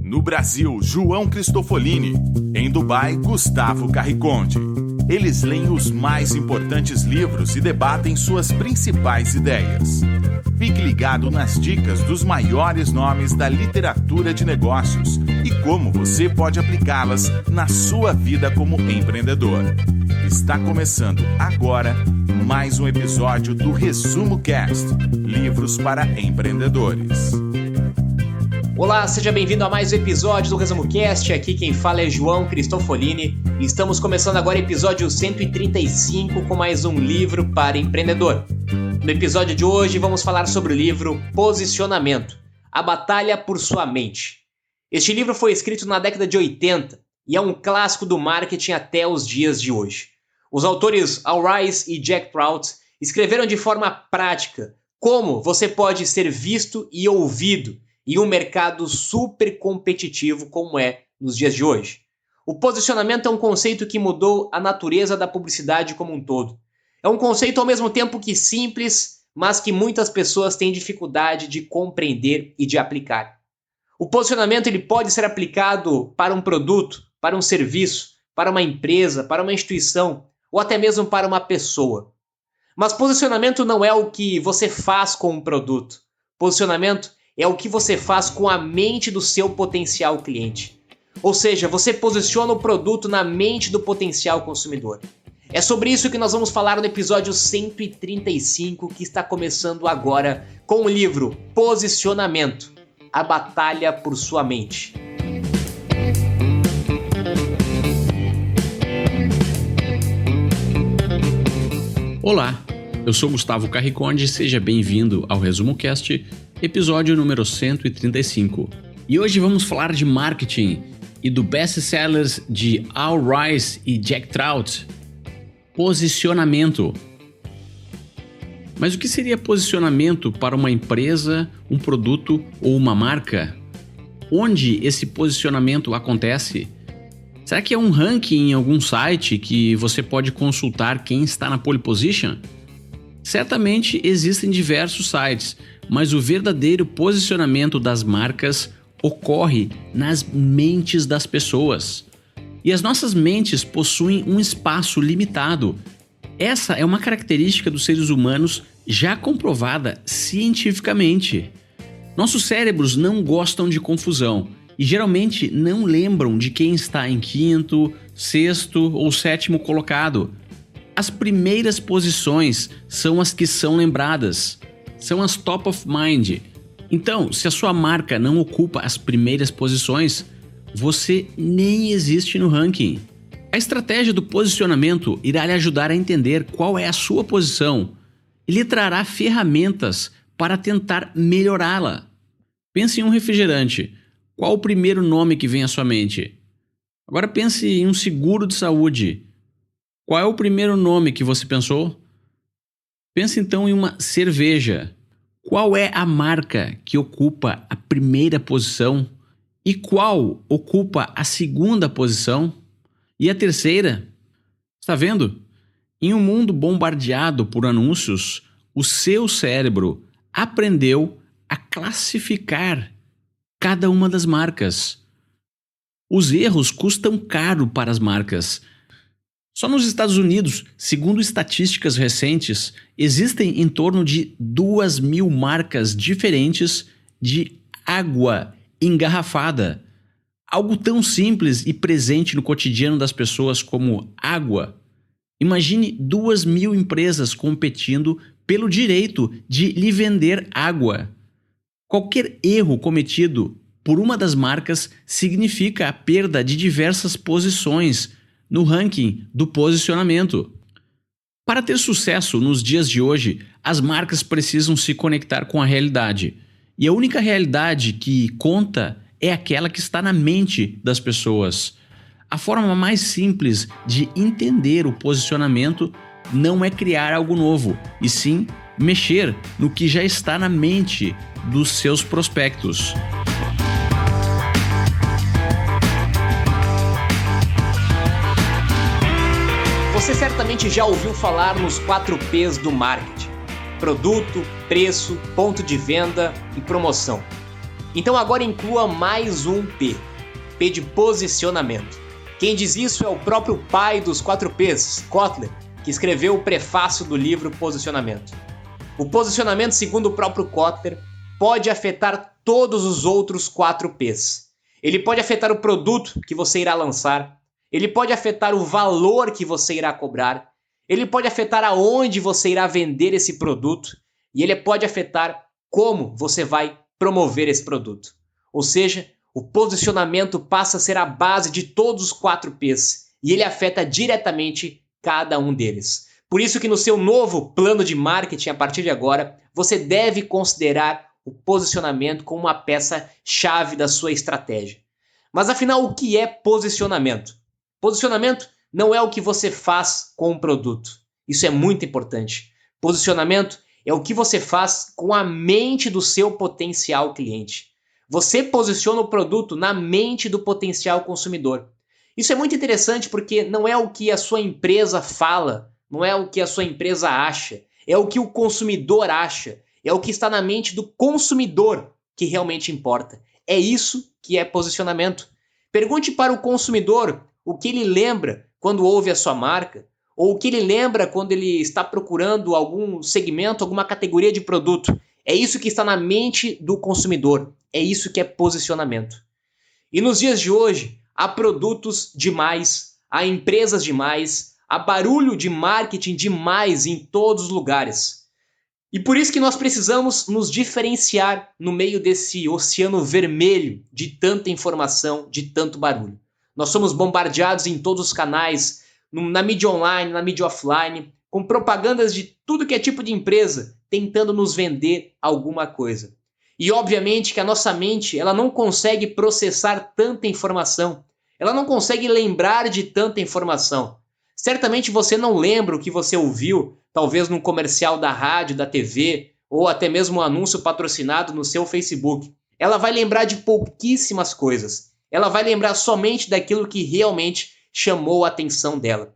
No Brasil, João Cristofolini. Em Dubai, Gustavo Carriconde. Eles leem os mais importantes livros e debatem suas principais ideias. Fique ligado nas dicas dos maiores nomes da literatura de negócios e como você pode aplicá-las na sua vida como empreendedor. Está começando agora mais um episódio do Resumo Cast, livros para empreendedores. Olá, seja bem-vindo a mais um episódio do Resumo Cast. Aqui quem fala é João Cristofolini e estamos começando agora o episódio 135 com mais um livro para empreendedor. No episódio de hoje vamos falar sobre o livro Posicionamento, a batalha por sua mente. Este livro foi escrito na década de 80 e é um clássico do marketing até os dias de hoje. Os autores Al Ries e Jack Trout escreveram de forma prática como você pode ser visto e ouvido em um mercado super competitivo como é nos dias de hoje. O posicionamento é um conceito que mudou a natureza da publicidade como um todo. É um conceito ao mesmo tempo que simples, mas que muitas pessoas têm dificuldade de compreender e de aplicar. O posicionamento ele pode ser aplicado para um produto, para um serviço, para uma empresa, para uma instituição ou até mesmo para uma pessoa. Mas posicionamento não é o que você faz com um produto. Posicionamento é o que você faz com a mente do seu potencial cliente. Ou seja, você posiciona o produto na mente do potencial consumidor. É sobre isso que nós vamos falar no episódio 135, que está começando agora com o livro Posicionamento, a batalha por sua mente. Olá, eu sou Gustavo Carriconde e seja bem-vindo ao Resumo Cast, episódio número 135. E hoje vamos falar de marketing e do best-sellers de Al Ries e Jack Trout, Posicionamento. Mas o que seria posicionamento para uma empresa, um produto ou uma marca? Onde esse posicionamento acontece? Será que é um ranking em algum site que você pode consultar quem está na pole position? Certamente existem diversos sites, mas o verdadeiro posicionamento das marcas ocorre nas mentes das pessoas. E as nossas mentes possuem um espaço limitado. Essa é uma característica dos seres humanos já comprovada cientificamente. Nossos cérebros não gostam de confusão e geralmente não lembram de quem está em quinto, sexto ou sétimo colocado. As primeiras posições são as que são lembradas, são as top of mind. Então, se a sua marca não ocupa as primeiras posições, você nem existe no ranking. A estratégia do posicionamento irá lhe ajudar a entender qual é a sua posição e lhe trará ferramentas para tentar melhorá-la. Pense em um refrigerante. Qual o primeiro nome que vem à sua mente? Agora pense em um seguro de saúde. Qual é o primeiro nome que você pensou? Pense então em uma cerveja. Qual é a marca que ocupa a primeira posição? E qual ocupa a segunda posição? E a terceira? Está vendo? Em um mundo bombardeado por anúncios, o seu cérebro aprendeu a classificar cada uma das marcas. Os erros custam caro para as marcas. Só nos Estados Unidos, segundo estatísticas recentes, existem em torno de 2.000 marcas diferentes de água engarrafada. Algo tão simples e presente no cotidiano das pessoas como água. Imagine 2.000 empresas competindo pelo direito de lhe vender água. Qualquer erro cometido por uma das marcas significa a perda de diversas posições no ranking do posicionamento. Para ter sucesso nos dias de hoje, as marcas precisam se conectar com a realidade. E a única realidade que conta é aquela que está na mente das pessoas. A forma mais simples de entender o posicionamento não é criar algo novo, e sim mexer no que já está na mente dos seus prospectos. Você certamente já ouviu falar nos 4 P's do marketing: produto, preço, ponto de venda e promoção. Então agora inclua mais um P. P de posicionamento. Quem diz isso é o próprio pai dos 4 Ps, Kotler, que escreveu o prefácio do livro Posicionamento. O posicionamento, segundo o próprio Kotler, pode afetar todos os outros 4 Ps. Ele pode afetar o produto que você irá lançar, ele pode afetar o valor que você irá cobrar, ele pode afetar aonde você irá vender esse produto e ele pode afetar como você vai promover esse produto. Ou seja, o posicionamento passa a ser a base de todos os 4 Ps e ele afeta diretamente cada um deles. Por isso que no seu novo plano de marketing a partir de agora, você deve considerar o posicionamento como uma peça-chave da sua estratégia. Mas afinal, o que é posicionamento? Posicionamento não é o que você faz com o produto. Isso é muito importante. Posicionamento é o que você faz com a mente do seu potencial cliente. Você posiciona o produto na mente do potencial consumidor. Isso é muito interessante porque não é o que a sua empresa fala, não é o que a sua empresa acha, é o que o consumidor acha, é o que está na mente do consumidor que realmente importa. É isso que é posicionamento. Pergunte para o consumidor o que ele lembra quando ouve a sua marca, ou o que ele lembra quando ele está procurando algum segmento, alguma categoria de produto. É isso que está na mente do consumidor. É isso que é posicionamento. E nos dias de hoje, há produtos demais, há empresas demais, há barulho de marketing demais em todos os lugares. E por isso que nós precisamos nos diferenciar no meio desse oceano vermelho de tanta informação, de tanto barulho. Nós somos bombardeados em todos os canais, na mídia online, na mídia offline, com propagandas de tudo que é tipo de empresa, tentando nos vender alguma coisa. E obviamente que a nossa mente ela não consegue processar tanta informação, ela não consegue lembrar de tanta informação. Certamente você não lembra o que você ouviu, talvez num comercial da rádio, da TV, ou até mesmo um anúncio patrocinado no seu Facebook. Ela vai lembrar de pouquíssimas coisas. Ela vai lembrar somente daquilo que realmente chamou a atenção dela.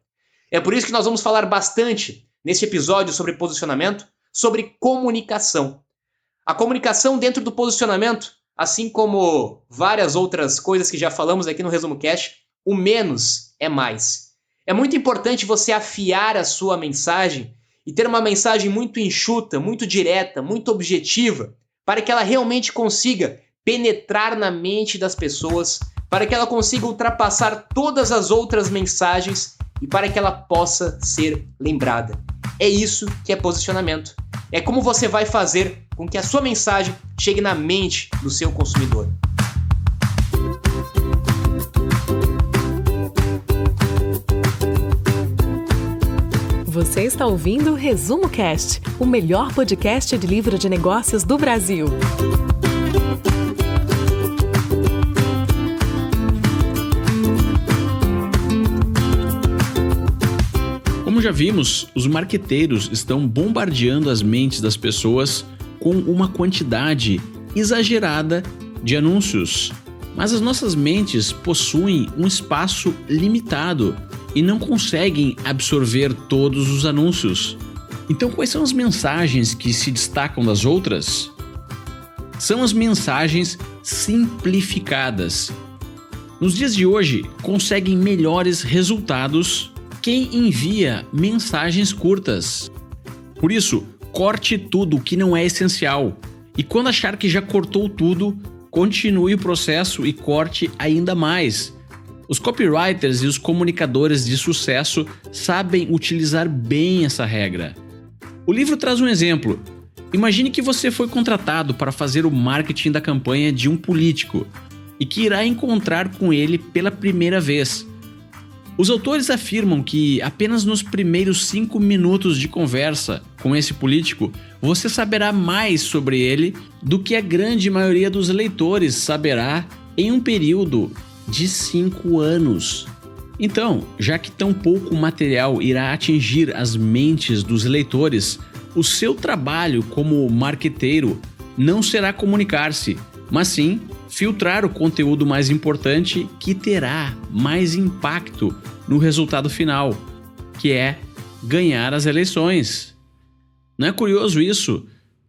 É por isso que nós vamos falar bastante nesse episódio sobre posicionamento, sobre comunicação. A comunicação dentro do posicionamento, assim como várias outras coisas que já falamos aqui no Resumo Cast, o menos é mais. É muito importante você afiar a sua mensagem e ter uma mensagem muito enxuta, muito direta, muito objetiva, para que ela realmente consiga penetrar na mente das pessoas, para que ela consiga ultrapassar todas as outras mensagens e para que ela possa ser lembrada. É isso que é posicionamento. É como você vai fazer com que a sua mensagem chegue na mente do seu consumidor. Você está ouvindo o Resumo Cast, o melhor podcast de livro de negócios do Brasil. Como já vimos, os marqueteiros estão bombardeando as mentes das pessoas com uma quantidade exagerada de anúncios. Mas as nossas mentes possuem um espaço limitado e não conseguem absorver todos os anúncios. Então, quais são as mensagens que se destacam das outras? São as mensagens simplificadas. Nos dias de hoje, conseguem melhores resultados quem envia mensagens curtas. Por isso, corte tudo que não é essencial. E quando achar que já cortou tudo, continue o processo e corte ainda mais. Os copywriters e os comunicadores de sucesso sabem utilizar bem essa regra. O livro traz um exemplo. Imagine que você foi contratado para fazer o marketing da campanha de um político e que irá encontrar com ele pela primeira vez. Os autores afirmam que apenas nos primeiros 5 minutos de conversa com esse político, você saberá mais sobre ele do que a grande maioria dos leitores saberá em um período de 5 anos. Então, já que tão pouco material irá atingir as mentes dos leitores, o seu trabalho como marqueteiro não será comunicar-se, mas sim filtrar o conteúdo mais importante que terá mais impacto no resultado final, que é ganhar as eleições. Não é curioso isso?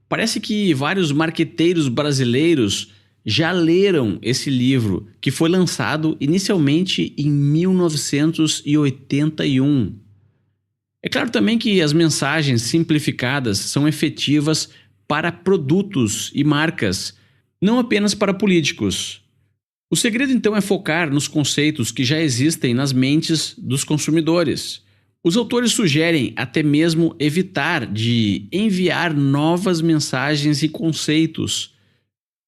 Parece que vários marqueteiros brasileiros já leram esse livro, que foi lançado inicialmente em 1981. É claro também que as mensagens simplificadas são efetivas para produtos e marcas, não apenas para políticos. O segredo então é focar nos conceitos que já existem nas mentes dos consumidores. Os autores sugerem até mesmo evitar de enviar novas mensagens e conceitos.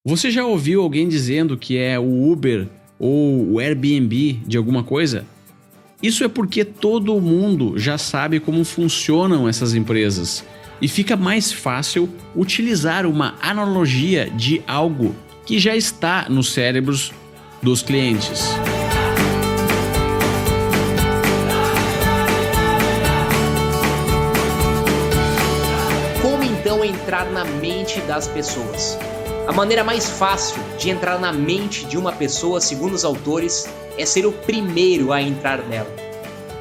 Você já ouviu alguém dizendo que é o Uber ou o Airbnb de alguma coisa? Isso é porque todo mundo já sabe como funcionam essas empresas e fica mais fácil utilizar uma analogia de algo que já está nos cérebros dos clientes. Como então entrar na mente das pessoas? A maneira mais fácil de entrar na mente de uma pessoa, segundo os autores, é ser o primeiro a entrar nela.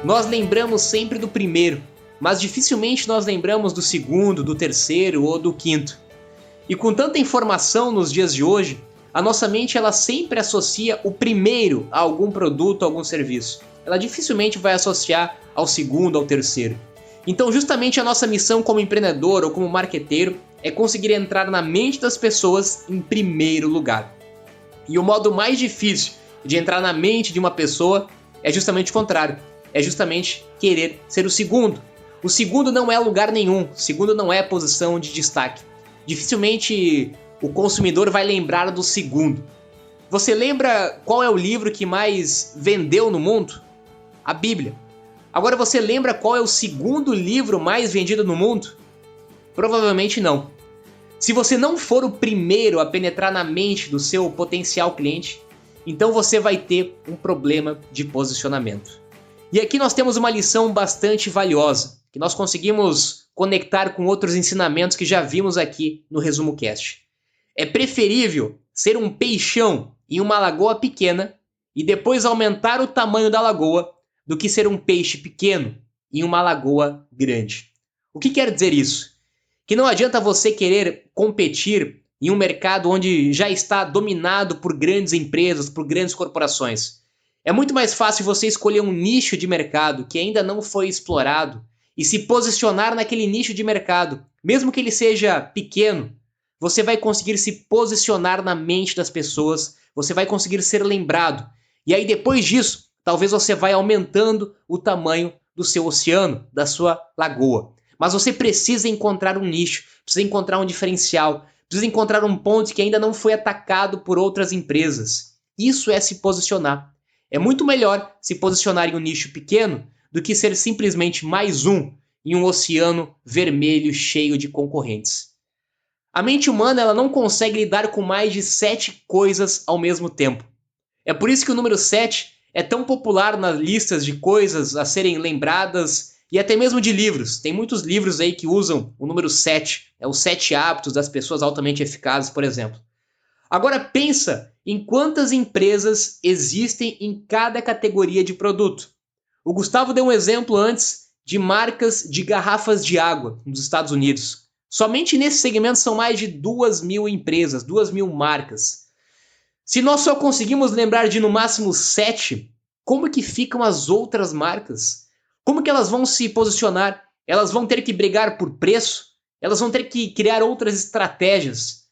Nós lembramos sempre do primeiro, mas dificilmente nós lembramos do segundo, do terceiro ou do quinto. E com tanta informação nos dias de hoje, a nossa mente ela sempre associa o primeiro a algum produto, a algum serviço. Ela dificilmente vai associar ao segundo, ao terceiro. Então justamente a nossa missão como empreendedor ou como marqueteiro é conseguir entrar na mente das pessoas em primeiro lugar. E o modo mais difícil de entrar na mente de uma pessoa é justamente o contrário. É justamente querer ser o segundo. O segundo não é lugar nenhum. O segundo não é posição de destaque. Dificilmente o consumidor vai lembrar do segundo. Você lembra qual é o livro que mais vendeu no mundo? A Bíblia. Agora você lembra qual é o segundo livro mais vendido no mundo? Provavelmente não. Se você não for o primeiro a penetrar na mente do seu potencial cliente, então você vai ter um problema de posicionamento. E aqui nós temos uma lição bastante valiosa, que nós conseguimos conectar com outros ensinamentos que já vimos aqui no Resumo Cast. É preferível ser um peixão em uma lagoa pequena e depois aumentar o tamanho da lagoa do que ser um peixe pequeno em uma lagoa grande. O que quer dizer isso? Que não adianta você querer competir em um mercado onde já está dominado por grandes empresas, por grandes corporações. É muito mais fácil você escolher um nicho de mercado que ainda não foi explorado e se posicionar naquele nicho de mercado. Mesmo que ele seja pequeno, você vai conseguir se posicionar na mente das pessoas, você vai conseguir ser lembrado. E aí depois disso, talvez você vai aumentando o tamanho do seu oceano, da sua lagoa. Mas você precisa encontrar um nicho, precisa encontrar um diferencial, precisa encontrar um ponto que ainda não foi atacado por outras empresas. Isso é se posicionar. É muito melhor se posicionar em um nicho pequeno do que ser simplesmente mais um em um oceano vermelho cheio de concorrentes. A mente humana ela não consegue lidar com mais de 7 coisas ao mesmo tempo. É por isso que o número 7 é tão popular nas listas de coisas a serem lembradas e até mesmo de livros. Tem muitos livros aí que usam o número 7, os 7 hábitos das pessoas altamente eficazes, por exemplo. Agora pensa em quantas empresas existem em cada categoria de produto. O Gustavo deu um exemplo antes de marcas de garrafas de água nos Estados Unidos. Somente nesse segmento são mais de 2.000 empresas, 2.000 marcas. Se nós só conseguimos lembrar de no máximo 7, como que ficam as outras marcas? Como que elas vão se posicionar? Elas vão ter que brigar por preço? Elas vão ter que criar outras estratégias?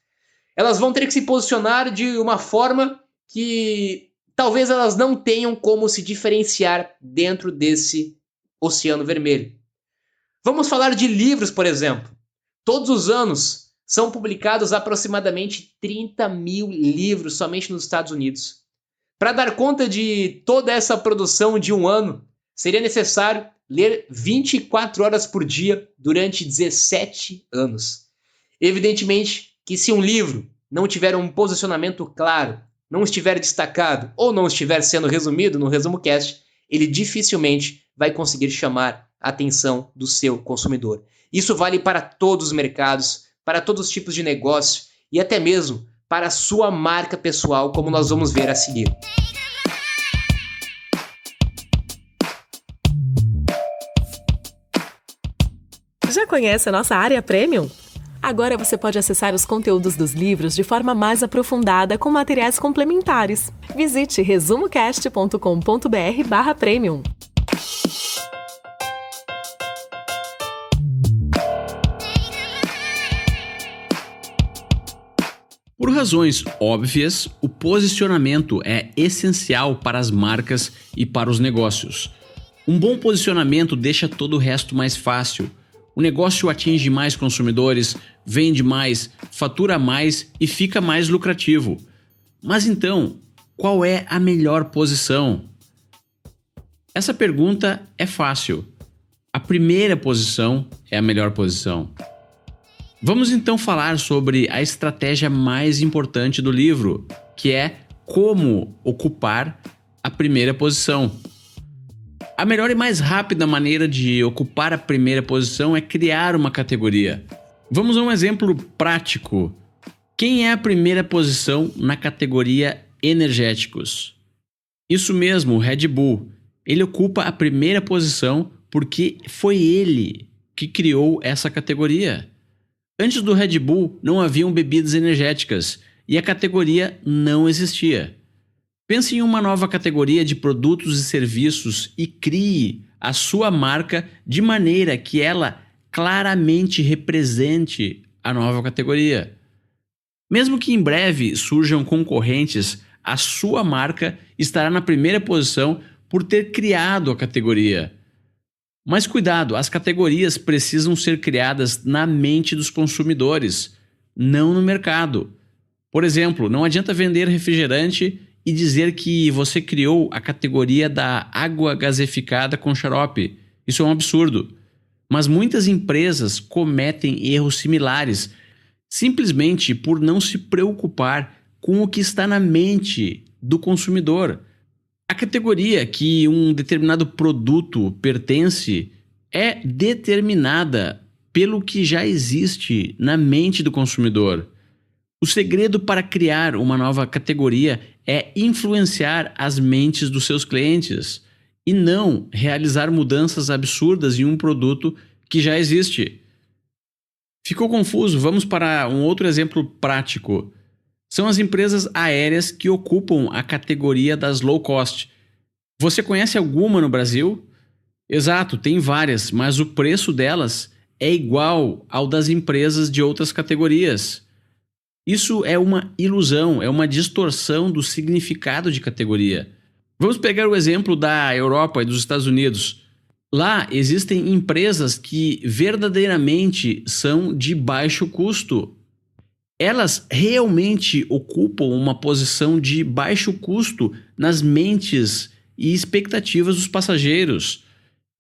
Elas vão ter que se posicionar de uma forma que talvez elas não tenham como se diferenciar dentro desse oceano vermelho. Vamos falar de livros, por exemplo. Todos os anos são publicados aproximadamente 30.000 livros somente nos Estados Unidos. Para dar conta de toda essa produção de um ano, seria necessário ler 24 horas por dia durante 17 anos. Evidentemente que se um livro não tiver um posicionamento claro, não estiver destacado ou não estiver sendo resumido no Resumo Cast, ele dificilmente vai conseguir chamar a atenção do seu consumidor. Isso vale para todos os mercados, para todos os tipos de negócio e até mesmo para a sua marca pessoal, como nós vamos ver a seguir. Já conhece a nossa área Premium? Agora você pode acessar os conteúdos dos livros de forma mais aprofundada com materiais complementares. Visite resumocast.com.br/premium. Por razões óbvias, o posicionamento é essencial para as marcas e para os negócios. Um bom posicionamento deixa todo o resto mais fácil. O negócio atinge mais consumidores, vende mais, fatura mais e fica mais lucrativo. Mas então, qual é a melhor posição? Essa pergunta é fácil. A primeira posição é a melhor posição. Vamos então falar sobre a estratégia mais importante do livro, que é como ocupar a primeira posição. A melhor e mais rápida maneira de ocupar a primeira posição é criar uma categoria. Vamos a um exemplo prático. Quem é a primeira posição na categoria energéticos? Isso mesmo, o Red Bull. Ele ocupa a primeira posição porque foi ele que criou essa categoria. Antes do Red Bull, não haviam bebidas energéticas e a categoria não existia. Pense em uma nova categoria de produtos e serviços e crie a sua marca de maneira que ela claramente represente a nova categoria. Mesmo que em breve surjam concorrentes, a sua marca estará na primeira posição por ter criado a categoria. Mas cuidado, as categorias precisam ser criadas na mente dos consumidores, não no mercado. Por exemplo, não adianta vender refrigerante e dizer que você criou a categoria da água gaseificada com xarope. Isso é um absurdo. Mas muitas empresas cometem erros similares, simplesmente por não se preocupar com o que está na mente do consumidor. A categoria que um determinado produto pertence é determinada pelo que já existe na mente do consumidor. O segredo para criar uma nova categoria é influenciar as mentes dos seus clientes e não realizar mudanças absurdas em um produto que já existe. Ficou confuso? Vamos para um outro exemplo prático. São as empresas aéreas que ocupam a categoria das low cost. Você conhece alguma no Brasil? Exato, tem várias, mas o preço delas é igual ao das empresas de outras categorias. Isso é uma ilusão, é uma distorção do significado de categoria. Vamos pegar o exemplo da Europa e dos Estados Unidos. Lá existem empresas que verdadeiramente são de baixo custo. Elas realmente ocupam uma posição de baixo custo nas mentes e expectativas dos passageiros.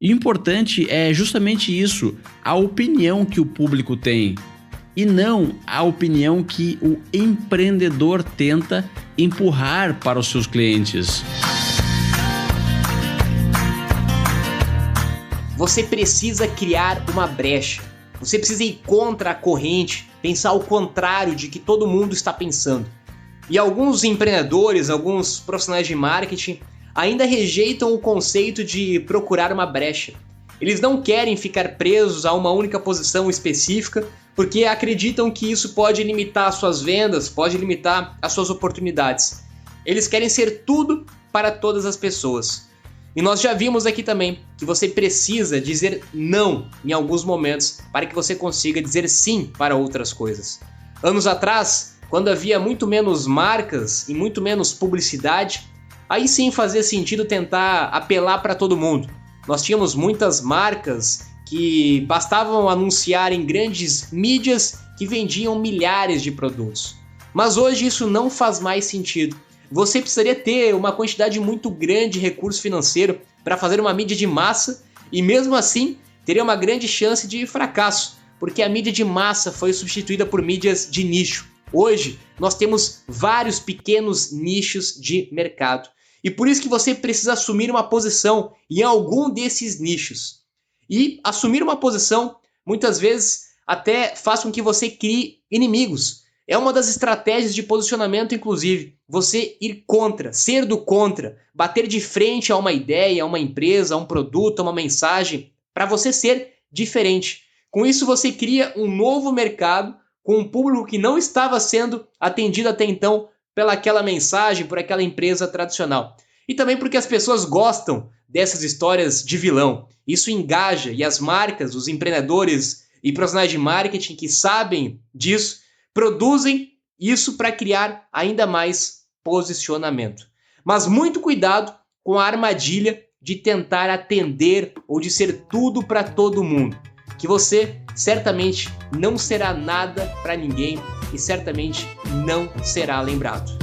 E o importante é justamente isso, a opinião que o público tem, e não a opinião que o empreendedor tenta empurrar para os seus clientes. Você precisa criar uma brecha. Você precisa ir contra a corrente, pensar o contrário de que todo mundo está pensando. E alguns empreendedores, alguns profissionais de marketing ainda rejeitam o conceito de procurar uma brecha. Eles não querem ficar presos a uma única posição específica porque acreditam que isso pode limitar as suas vendas, pode limitar as suas oportunidades. Eles querem ser tudo para todas as pessoas. E nós já vimos aqui também que você precisa dizer não em alguns momentos para que você consiga dizer sim para outras coisas. Anos atrás, quando havia muito menos marcas e muito menos publicidade, aí sim fazia sentido tentar apelar para todo mundo. Nós tínhamos muitas marcas que bastavam anunciar em grandes mídias que vendiam milhares de produtos. Mas hoje isso não faz mais sentido. Você precisaria ter uma quantidade muito grande de recurso financeiro para fazer uma mídia de massa e mesmo assim teria uma grande chance de fracasso, porque a mídia de massa foi substituída por mídias de nicho. Hoje nós temos vários pequenos nichos de mercado e por isso que você precisa assumir uma posição em algum desses nichos. E assumir uma posição muitas vezes até faz com que você crie inimigos. É uma das estratégias de posicionamento, inclusive, você ir contra, ser do contra, bater de frente a uma ideia, a uma empresa, a um produto, a uma mensagem, para você ser diferente. Com isso, você cria um novo mercado com um público que não estava sendo atendido até então pelaquela mensagem, por aquela empresa tradicional. E também porque as pessoas gostam dessas histórias de vilão. Isso engaja, e as marcas, os empreendedores e profissionais de marketing que sabem disso, produzem isso para criar ainda mais posicionamento. Mas muito cuidado com a armadilha de tentar atender ou de ser tudo para todo mundo, que você certamente não será nada para ninguém e certamente não será lembrado.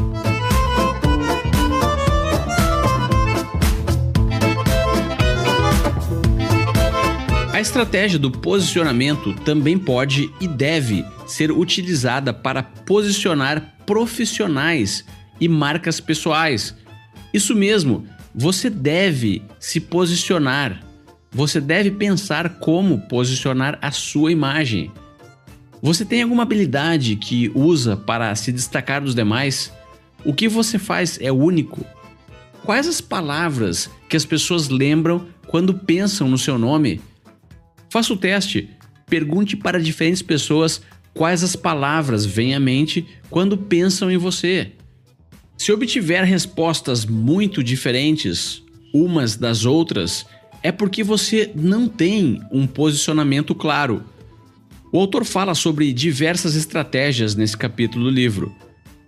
A estratégia do posicionamento também pode e deve ser utilizada para posicionar profissionais e marcas pessoais. Isso mesmo, você deve se posicionar. Você deve pensar como posicionar a sua imagem. Você tem alguma habilidade que usa para se destacar dos demais? O que você faz é único? Quais as palavras que as pessoas lembram quando pensam no seu nome? Faça o teste. Pergunte para diferentes pessoas quais as palavras vêm à mente quando pensam em você. Se obtiver respostas muito diferentes umas das outras, é porque você não tem um posicionamento claro. O autor fala sobre diversas estratégias nesse capítulo do livro.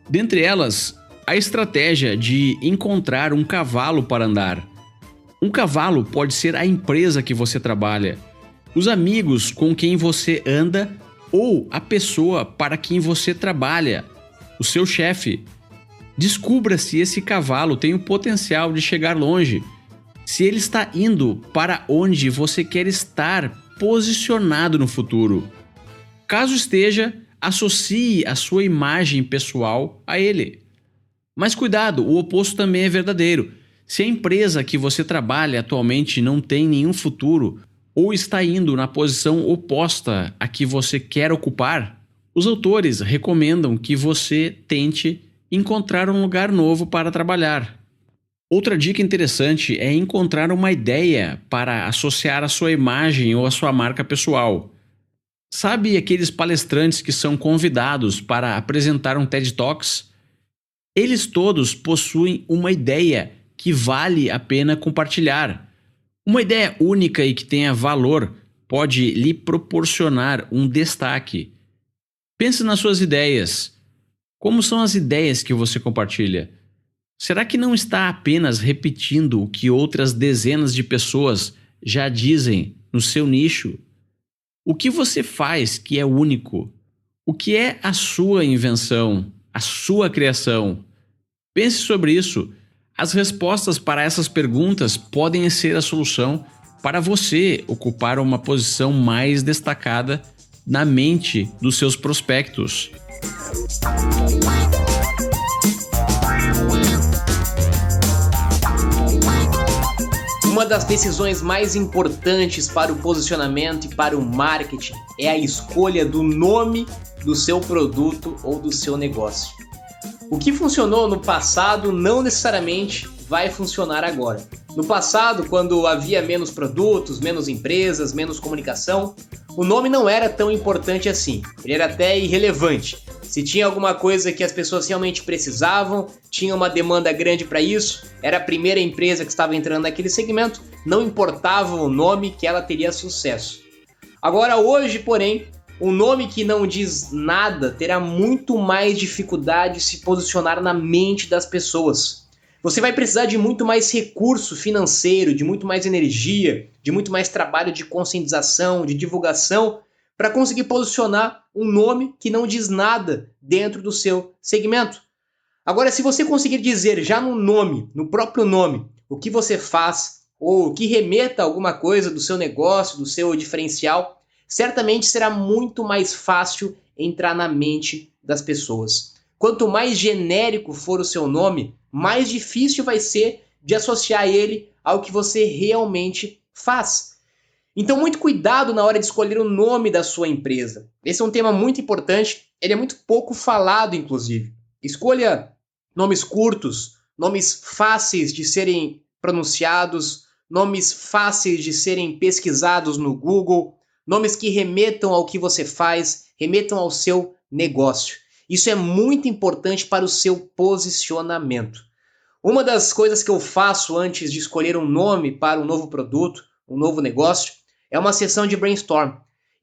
Dentre elas, a estratégia de encontrar um cavalo para andar. Um cavalo pode ser a empresa que você trabalha, os amigos com quem você anda ou a pessoa para quem você trabalha, o seu chefe. Descubra se esse cavalo tem o potencial de chegar longe, se ele está indo para onde você quer estar posicionado no futuro. Caso esteja, associe a sua imagem pessoal a ele. Mas cuidado, o oposto também é verdadeiro. Se a empresa que você trabalha atualmente não tem nenhum futuro, ou está indo na posição oposta a que você quer ocupar, os autores recomendam que você tente encontrar um lugar novo para trabalhar. Outra dica interessante é encontrar uma ideia para associar a sua imagem ou a sua marca pessoal. Sabe aqueles palestrantes que são convidados para apresentar um TED Talks? Eles todos possuem uma ideia que vale a pena compartilhar. Uma ideia única e que tenha valor pode lhe proporcionar um destaque. Pense nas suas ideias. Como são as ideias que você compartilha? Será que não está apenas repetindo o que outras dezenas de pessoas já dizem no seu nicho? O que você faz que é único? O que é a sua invenção, a sua criação? Pense sobre isso. As respostas para essas perguntas podem ser a solução para você ocupar uma posição mais destacada na mente dos seus prospectos. Uma das decisões mais importantes para o posicionamento e para o marketing é a escolha do nome do seu produto ou do seu negócio. O que funcionou no passado não necessariamente vai funcionar agora. No passado, quando havia menos produtos, menos empresas, menos comunicação, o nome não era tão importante assim. Ele era até irrelevante. Se tinha alguma coisa que as pessoas realmente precisavam, tinha uma demanda grande para isso, era a primeira empresa que estava entrando naquele segmento, não importava o nome que ela teria sucesso. Agora, hoje, porém, um nome que não diz nada terá muito mais dificuldade de se posicionar na mente das pessoas. Você vai precisar de muito mais recurso financeiro, de muito mais energia, de muito mais trabalho de conscientização, de divulgação, para conseguir posicionar um nome que não diz nada dentro do seu segmento. Agora, se você conseguir dizer já no nome, no próprio nome, o que você faz, ou que remeta a alguma coisa do seu negócio, do seu diferencial, certamente será muito mais fácil entrar na mente das pessoas. Quanto mais genérico for o seu nome, mais difícil vai ser de associar ele ao que você realmente faz. Então, muito cuidado na hora de escolher o nome da sua empresa. Esse é um tema muito importante, ele é muito pouco falado, inclusive. Escolha nomes curtos, nomes fáceis de serem pronunciados, nomes fáceis de serem pesquisados no Google, nomes que remetam ao que você faz, remetam ao seu negócio. Isso é muito importante para o seu posicionamento. Uma das coisas que eu faço antes de escolher um nome para um novo produto, um novo negócio, é uma sessão de brainstorm.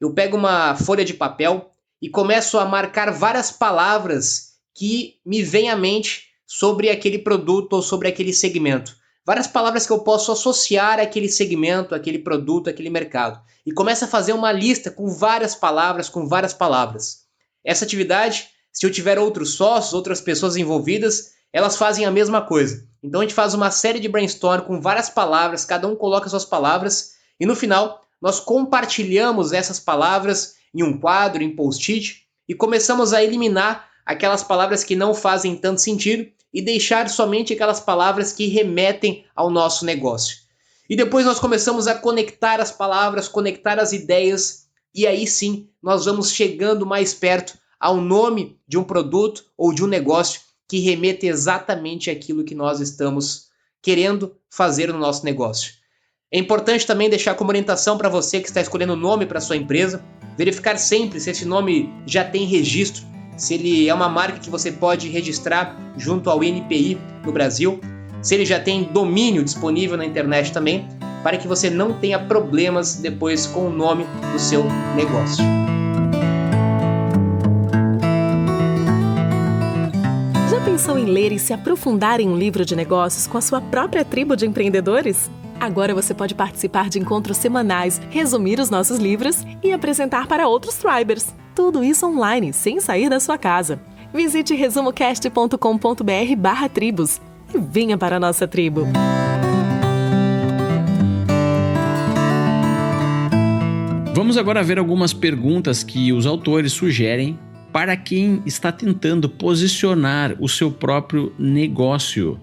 Eu pego uma folha de papel e começo a marcar várias palavras que me vêm à mente sobre aquele produto ou sobre aquele segmento. Várias palavras que eu posso associar àquele segmento, àquele produto, àquele mercado. E começo a fazer uma lista com várias palavras. Essa atividade, se eu tiver outros sócios, outras pessoas envolvidas, elas fazem a mesma coisa. Então a gente faz uma série de brainstorm com várias palavras, cada um coloca suas palavras e no final nós compartilhamos essas palavras em um quadro, em post-it e começamos a eliminar aquelas palavras que não fazem tanto sentido e deixar somente aquelas palavras que remetem ao nosso negócio. E depois nós começamos a conectar as palavras, conectar as ideias e aí sim nós vamos chegando mais perto ao nome de um produto ou de um negócio que remete exatamente àquilo que nós estamos querendo fazer no nosso negócio. É importante também deixar como orientação para você que está escolhendo o nome para sua empresa, verificar sempre se esse nome já tem registro, se ele é uma marca que você pode registrar junto ao INPI no Brasil, se ele já tem domínio disponível na internet também, para que você não tenha problemas depois com o nome do seu negócio. Já pensou em ler e se aprofundar em um livro de negócios com a sua própria tribo de empreendedores? Agora você pode participar de encontros semanais, resumir os nossos livros e apresentar para outros Tribers. Tudo isso online, sem sair da sua casa. Visite resumocast.com.br/tribos e venha para a nossa tribo. Vamos agora ver algumas perguntas que os autores sugerem para quem está tentando posicionar o seu próprio negócio.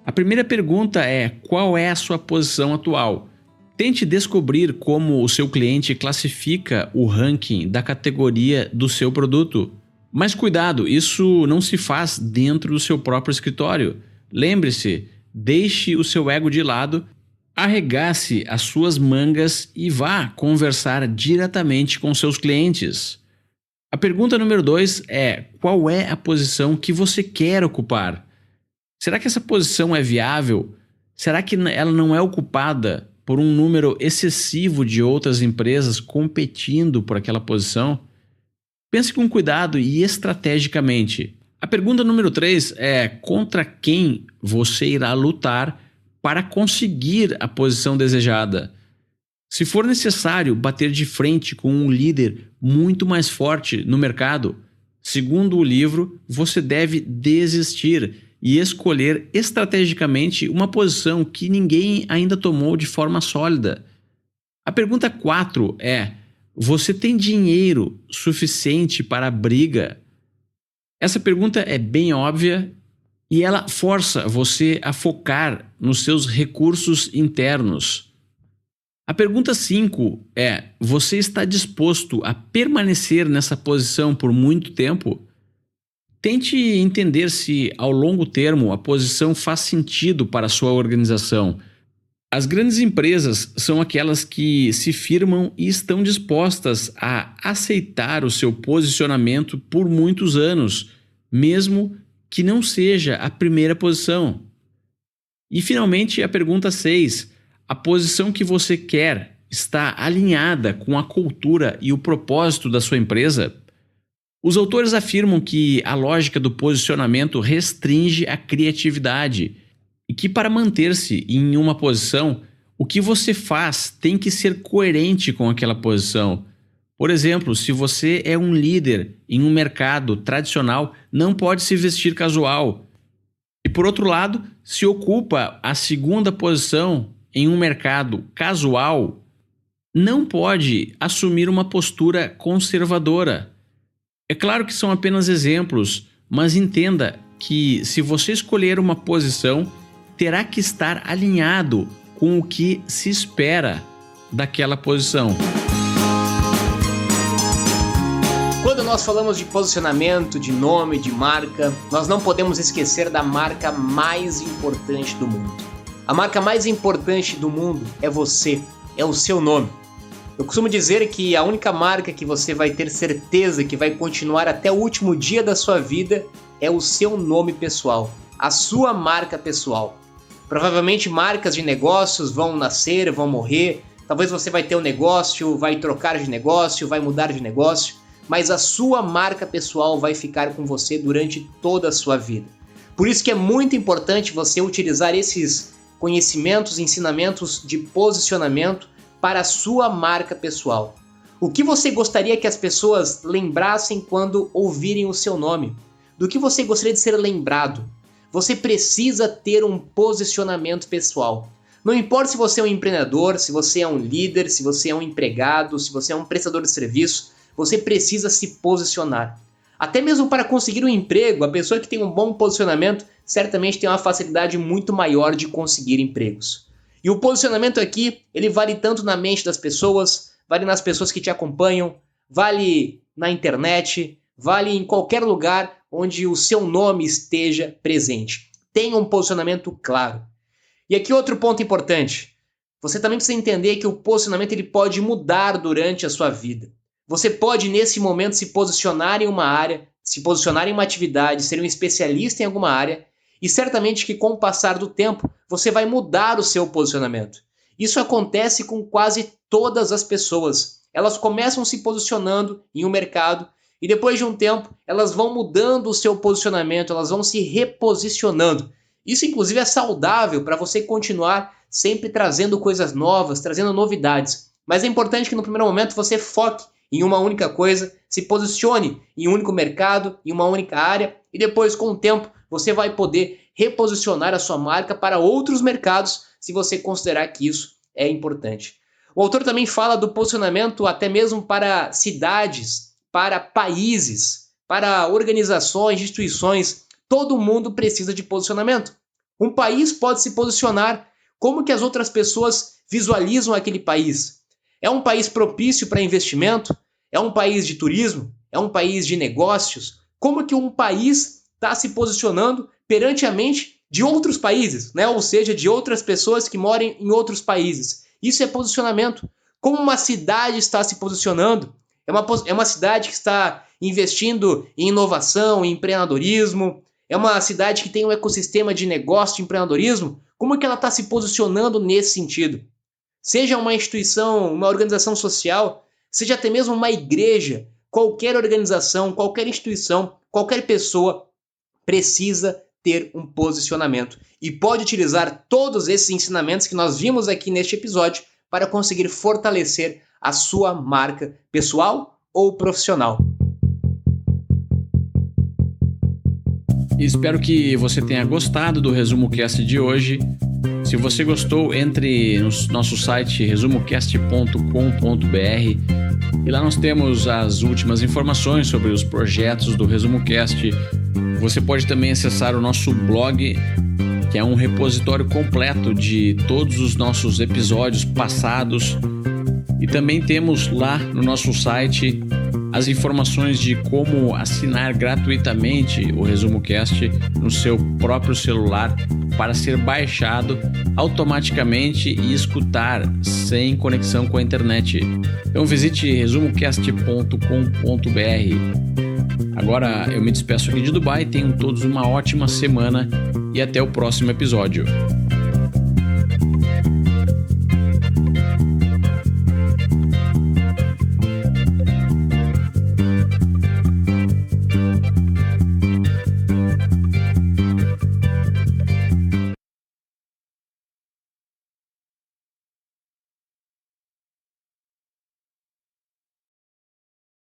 A primeira pergunta é: qual é a sua posição atual? Tente descobrir como o seu cliente classifica o ranking da categoria do seu produto. Mas cuidado, isso não se faz dentro do seu próprio escritório. Lembre-se, deixe o seu ego de lado, arregace as suas mangas e vá conversar diretamente com seus clientes. A pergunta número 2 é: qual é a posição que você quer ocupar? Será que essa posição é viável? Será que ela não é ocupada por um número excessivo de outras empresas competindo por aquela posição? Pense com cuidado e estrategicamente. A pergunta número 3 é: contra quem você irá lutar para conseguir a posição desejada? Se for necessário bater de frente com um líder muito mais forte no mercado, segundo o livro, você deve desistir e escolher estrategicamente uma posição que ninguém ainda tomou de forma sólida. A pergunta 4 é: você tem dinheiro suficiente para a briga? Essa pergunta é bem óbvia e ela força você a focar nos seus recursos internos. A pergunta 5 é: você está disposto a permanecer nessa posição por muito tempo? Tente entender se, ao longo termo, a posição faz sentido para a sua organização. As grandes empresas são aquelas que se firmam e estão dispostas a aceitar o seu posicionamento por muitos anos, mesmo que não seja a primeira posição. E, finalmente, a pergunta 6. A posição que você quer está alinhada com a cultura e o propósito da sua empresa? Os autores afirmam que a lógica do posicionamento restringe a criatividade e que, para manter-se em uma posição, o que você faz tem que ser coerente com aquela posição. Por exemplo, se você é um líder em um mercado tradicional, não pode se vestir casual. E, por outro lado, se ocupa a segunda posição em um mercado casual, não pode assumir uma postura conservadora. É claro que são apenas exemplos, mas entenda que se você escolher uma posição, terá que estar alinhado com o que se espera daquela posição. Quando nós falamos de posicionamento, de nome, de marca, nós não podemos esquecer da marca mais importante do mundo. A marca mais importante do mundo é você, é o seu nome. Eu costumo dizer que a única marca que você vai ter certeza que vai continuar até o último dia da sua vida é o seu nome pessoal, a sua marca pessoal. Provavelmente marcas de negócios vão nascer, vão morrer, talvez você vai ter um negócio, vai trocar de negócio, vai mudar de negócio, mas a sua marca pessoal vai ficar com você durante toda a sua vida. Por isso que é muito importante você utilizar esses conhecimentos, ensinamentos de posicionamento para a sua marca pessoal. O que você gostaria que as pessoas lembrassem quando ouvirem o seu nome? Do que você gostaria de ser lembrado? Você precisa ter um posicionamento pessoal. Não importa se você é um empreendedor, se você é um líder, se você é um empregado, se você é um prestador de serviço, você precisa se posicionar. Até mesmo para conseguir um emprego, a pessoa que tem um bom posicionamento certamente tem uma facilidade muito maior de conseguir empregos. E o posicionamento aqui, ele vale tanto na mente das pessoas, vale nas pessoas que te acompanham, vale na internet, vale em qualquer lugar onde o seu nome esteja presente. Tenha um posicionamento claro. E aqui outro ponto importante. Você também precisa entender que o posicionamento ele pode mudar durante a sua vida. Você pode, nesse momento, se posicionar em uma área, se posicionar em uma atividade, ser um especialista em alguma área, e certamente que com o passar do tempo, você vai mudar o seu posicionamento. Isso acontece com quase todas as pessoas. Elas começam se posicionando em um mercado, e depois de um tempo, elas vão mudando o seu posicionamento, elas vão se reposicionando. Isso, inclusive, é saudável para você continuar sempre trazendo coisas novas, trazendo novidades. Mas é importante que no primeiro momento você foque em uma única coisa, se posicione em um único mercado, em uma única área, e depois, com o tempo, você vai poder reposicionar a sua marca para outros mercados, se você considerar que isso é importante. O autor também fala do posicionamento até mesmo para cidades, para países, para organizações, instituições. Todo mundo precisa de posicionamento. Um país pode se posicionar. Como que as outras pessoas visualizam aquele país? É um país propício para investimento? É um país de turismo? É um país de negócios? Como que um país está se posicionando perante a mente de outros países, né? Ou seja, de outras pessoas que moram em outros países? Isso é posicionamento. Como uma cidade está se posicionando? É uma cidade que está investindo em inovação, em empreendedorismo? É uma cidade que tem um ecossistema de negócio, de empreendedorismo? Como é que ela está se posicionando nesse sentido? Seja uma instituição, uma organização social, seja até mesmo uma igreja, qualquer organização, qualquer instituição, qualquer pessoa precisa ter um posicionamento e pode utilizar todos esses ensinamentos que nós vimos aqui neste episódio para conseguir fortalecer a sua marca pessoal ou profissional. Espero que você tenha gostado do Resumo Cast de hoje. Se você gostou, entre no nosso site resumocast.com.br e lá nós temos as últimas informações sobre os projetos do Resumo Cast. Você pode também acessar o nosso blog, que é um repositório completo de todos os nossos episódios passados. E também temos lá no nosso site as informações de como assinar gratuitamente o Resumo Cast no seu próprio celular para ser baixado automaticamente e escutar sem conexão com a internet. Então visite resumocast.com.br. Agora eu me despeço aqui de Dubai, tenham todos uma ótima semana e até o próximo episódio.